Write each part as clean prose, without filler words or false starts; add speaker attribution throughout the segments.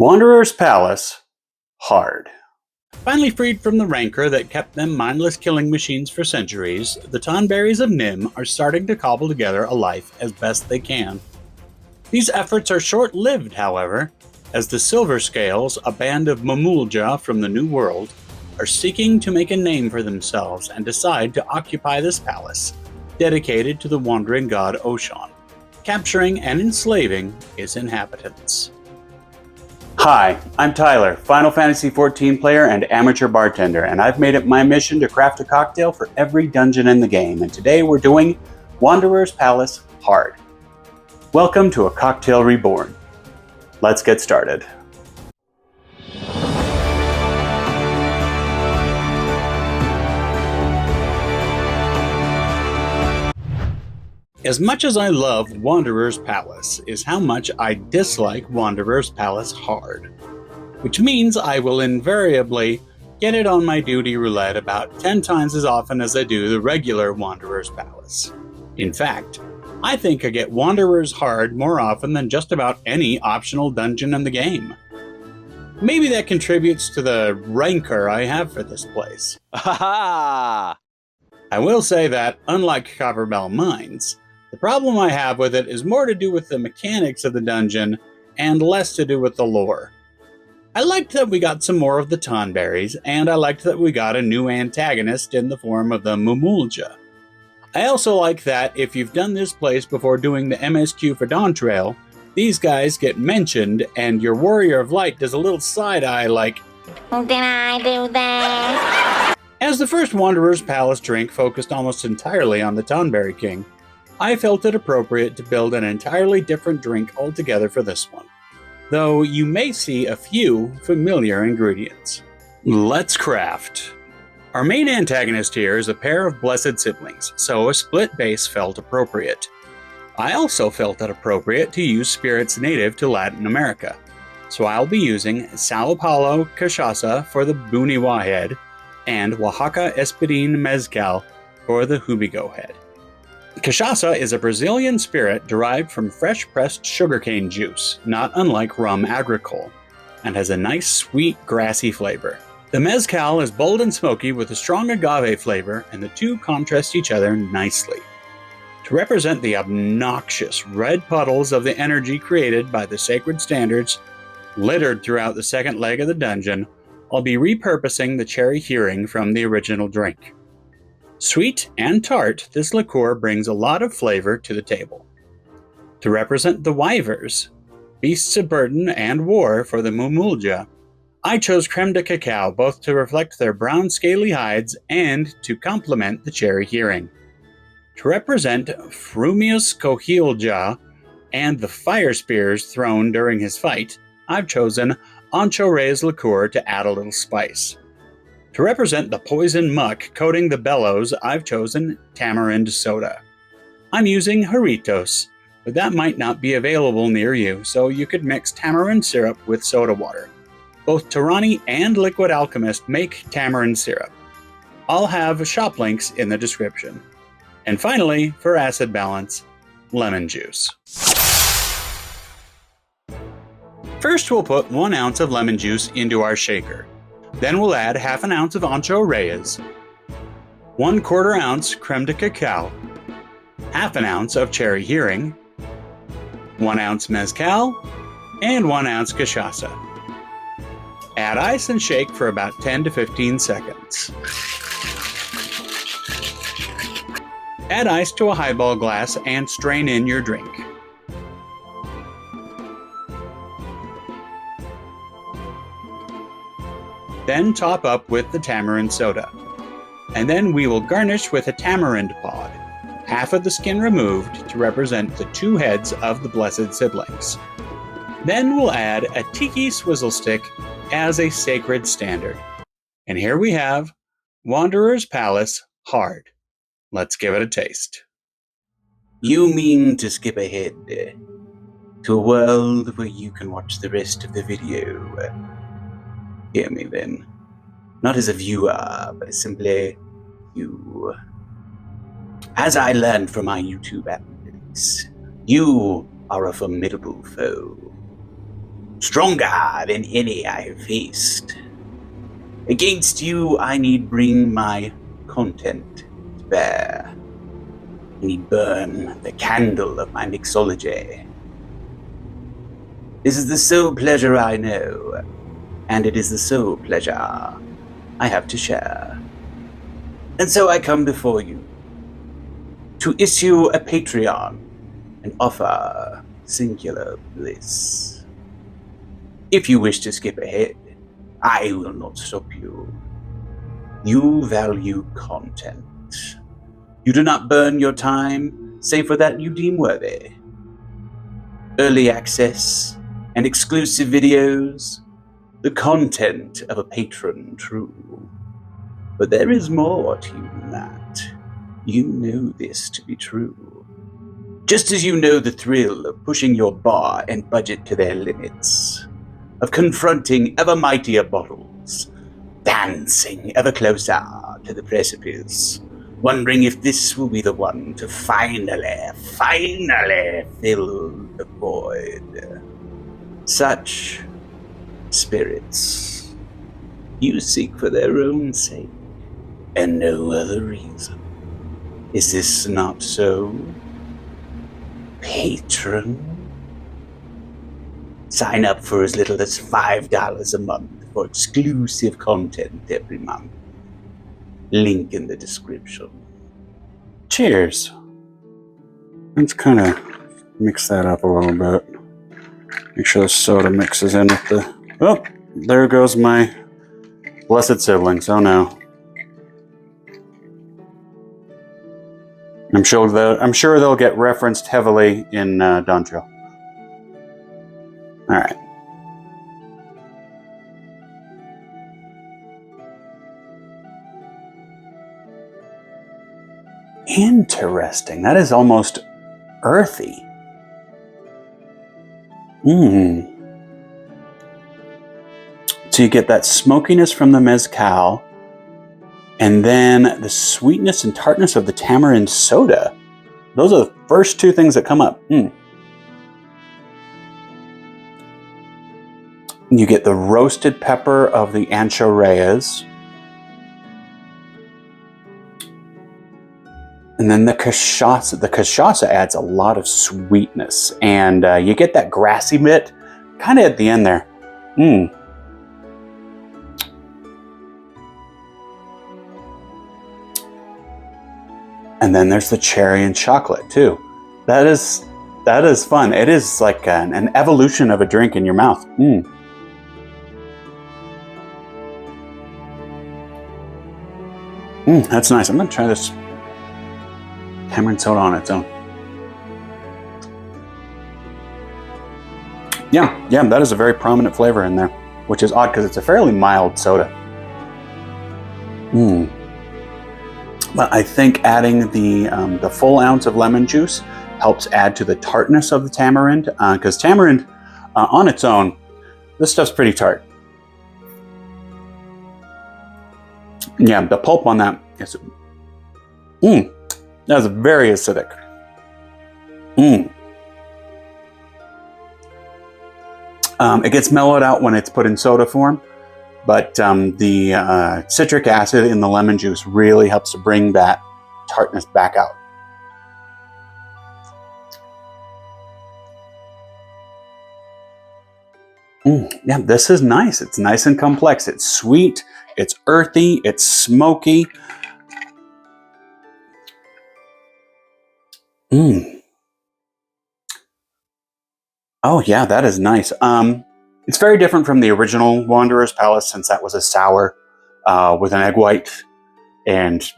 Speaker 1: Wanderer's Palace, hard.
Speaker 2: Finally freed from the rancor that kept them mindless killing machines for centuries, the Tonberries of Nym are starting to cobble together a life as best they can. These efforts are short-lived, however, as the Silverscales, a band of Mamool from the New World, are seeking to make a name for themselves and decide to occupy this palace, dedicated to the wandering god Oschon, capturing and enslaving its inhabitants.
Speaker 1: Hi, I'm Tyler, Final Fantasy XIV player and amateur bartender, and I've made it my mission to craft a cocktail for every dungeon in the game, and today we're doing Wanderer's Palace Hard. Welcome to a cocktail reborn. Let's get started.
Speaker 2: As much as I love Wanderer's Palace is how much I dislike Wanderer's Palace Hard, which means I will invariably get it on my duty roulette about 10 times as often as I do the regular Wanderer's Palace. In fact, I think I get Wanderer's Hard more often than just about any optional dungeon in the game. Maybe that contributes to the rancor I have for this place. I will say that, unlike Copperbell Mines, the problem I have with it is more to do with the mechanics of the dungeon and less to do with the lore. I liked that we got some more of the Tonberries, and I liked that we got a new antagonist in the form of the Mamool. I also like that if you've done this place before doing the MSQ for Dawn Trail, these guys get mentioned and your Warrior of Light does a little side-eye like, "Did I do that?" As the first Wanderer's Palace drink focused almost entirely on the Tonberry King, I felt it appropriate to build an entirely different drink altogether for this one, though you may see a few familiar ingredients. Let's craft. Our main antagonist here is a pair of blessed siblings, so a split base felt appropriate. I also felt it appropriate to use spirits native to Latin America, so I'll be using Sao Paulo Cachaça for the Buniwa head, and Oaxaca espadin mezcal for the Hubigo head. Cachaça is a Brazilian spirit derived from fresh-pressed sugarcane juice, not unlike rum agricole, and has a nice, sweet, grassy flavor. The mezcal is bold and smoky with a strong agave flavor, and the two contrast each other nicely. To represent the obnoxious red puddles of the energy created by the sacred standards littered throughout the second leg of the dungeon, I'll be repurposing the cherry heering from the original drink. Sweet and tart, this liqueur brings a lot of flavor to the table. To represent the wyvers, beasts of burden and war for the Mumulja, I chose creme de cacao both to reflect their brown scaly hides and to complement the cherry heering. To represent Frumius Kohilja and the fire spears thrown during his fight, I've chosen ancho reyes liqueur to add a little spice. To represent the poison muck coating the bellows, I've chosen tamarind soda. I'm using Jarritos, but that might not be available near you, so you could mix tamarind syrup with soda water. Both Tirani and Liquid Alchemist make tamarind syrup. I'll have shop links in the description. And finally, for acid balance, lemon juice. First, we'll put 1 ounce of lemon juice into our shaker. Then we'll add half an ounce of ancho reyes, 1/4 ounce creme de cacao, half an ounce of cherry heering, 1 ounce mezcal, and 1 ounce cachaça. Add ice and shake for about 10 to 15 seconds. Add ice to a highball glass and strain in your drink. Then top up with the tamarind soda. And then we will garnish with a tamarind pod, half of the skin removed to represent the 2 heads of the blessed siblings. Then we'll add a tiki swizzle stick as a sacred standard. And here we have Wanderer's Palace Hard. Let's give it a taste.
Speaker 1: You mean to skip ahead to a world where you can watch the rest of the video? Hear me then. Not as a viewer, but as simply you. As I learned from my YouTube analytics, you are a formidable foe. stronger than any I have faced. Against you, I need bring my content to bear. I need burn the candle of my mixology. This is the sole pleasure I know, and it is the sole pleasure I have to share. And so I come before you to issue a Patreon and offer singular bliss. If you wish to skip ahead, I will not stop you. You value content. You do not burn your time, save for that you deem worthy. Early access and exclusive videos, the content of a patron, true. But there is more to you than that. You know this to be true. Just as you know the thrill of pushing your bar and budget to their limits, of confronting ever mightier bottles, dancing ever closer to the precipice, wondering if this will be the one to finally fill the void. Such spirits you seek for their own sake, and no other reason. Is this not so, patron? Sign up for as little as $5 a month for exclusive content every month. Link in the description.
Speaker 2: Cheers. Let's kind of mix that up a little bit. Make sure the soda mixes in with the... Oh, there goes my blessed siblings. Oh no. I'm sure they'll get referenced heavily in Dontrell. All right. Interesting. That is almost earthy. So you get that smokiness from the mezcal, and then the sweetness and tartness of the tamarind soda. Those are the first two things that come up. You get the roasted pepper of the ancho reyes. And then the cachaça. The cachaça adds a lot of sweetness. And you get that grassy bit kind of at the end there. And then there's the cherry and chocolate too. That is fun. It is like an evolution of a drink in your mouth. That's nice. I'm gonna try this tamarind soda on its own. Yeah, that is a very prominent flavor in there, which is odd because it's a fairly mild soda. But I think adding the full ounce of lemon juice helps add to the tartness of the tamarind, because tamarind on its own, this stuff's pretty tart. Yeah, the pulp on that is, that's very acidic. It gets mellowed out when it's put in soda form, but the citric acid in the lemon juice really helps to bring that tartness back out. Yeah, this is nice. It's nice and complex. It's sweet, it's earthy, it's smoky. Oh yeah, that is nice. It's very different from the original Wanderer's Palace, since that was a sour with an egg white and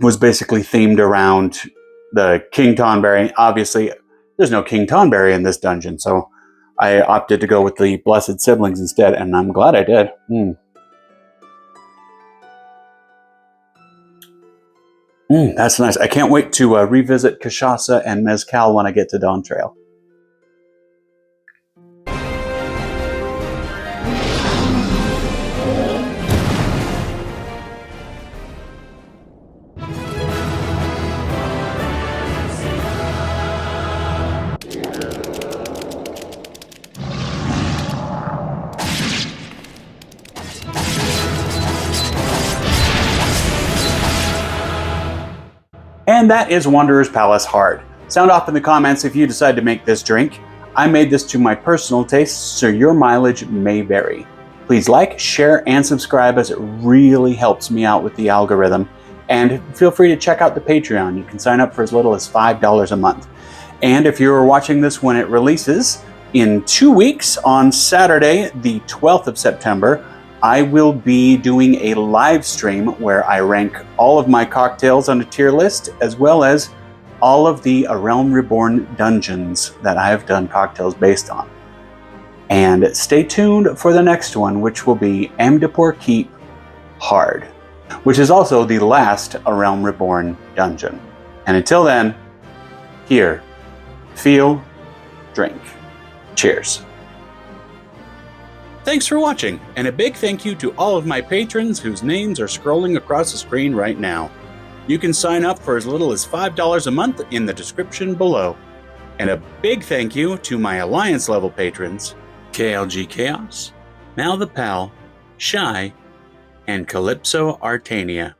Speaker 2: was basically themed around the King Tonberry. Obviously, there's no King Tonberry in this dungeon, so I opted to go with the Blessed Siblings instead, and I'm glad I did. That's nice. I can't wait to revisit Cachaça and Mezcal when I get to Dawn Trail.
Speaker 1: And that is Wanderer's Palace Hard. Sound off in the comments if you decide to make this drink. I made this to my personal taste, so your mileage may vary. Please like, share, and subscribe as it really helps me out with the algorithm. And feel free to check out the Patreon. You can sign up for as little as $5 a month. And if you're watching this when it releases, in 2 weeks on Saturday, the 12th of September, I will be doing a live stream where I rank all of my cocktails on a tier list, as well as all of the A Realm Reborn dungeons that I have done cocktails based on. And stay tuned for the next one, which will be Amdapor Keep Hard, which is also the last A Realm Reborn dungeon. And until then, here, feel, drink. Cheers.
Speaker 2: Thanks for watching, and a big thank you to all of my patrons whose names are scrolling across the screen right now. You can sign up for as little as $5 a month in the description below. And a big thank you to my Alliance level patrons, KLG Chaos, Mal the Pal, Shy, and Calypso Artania.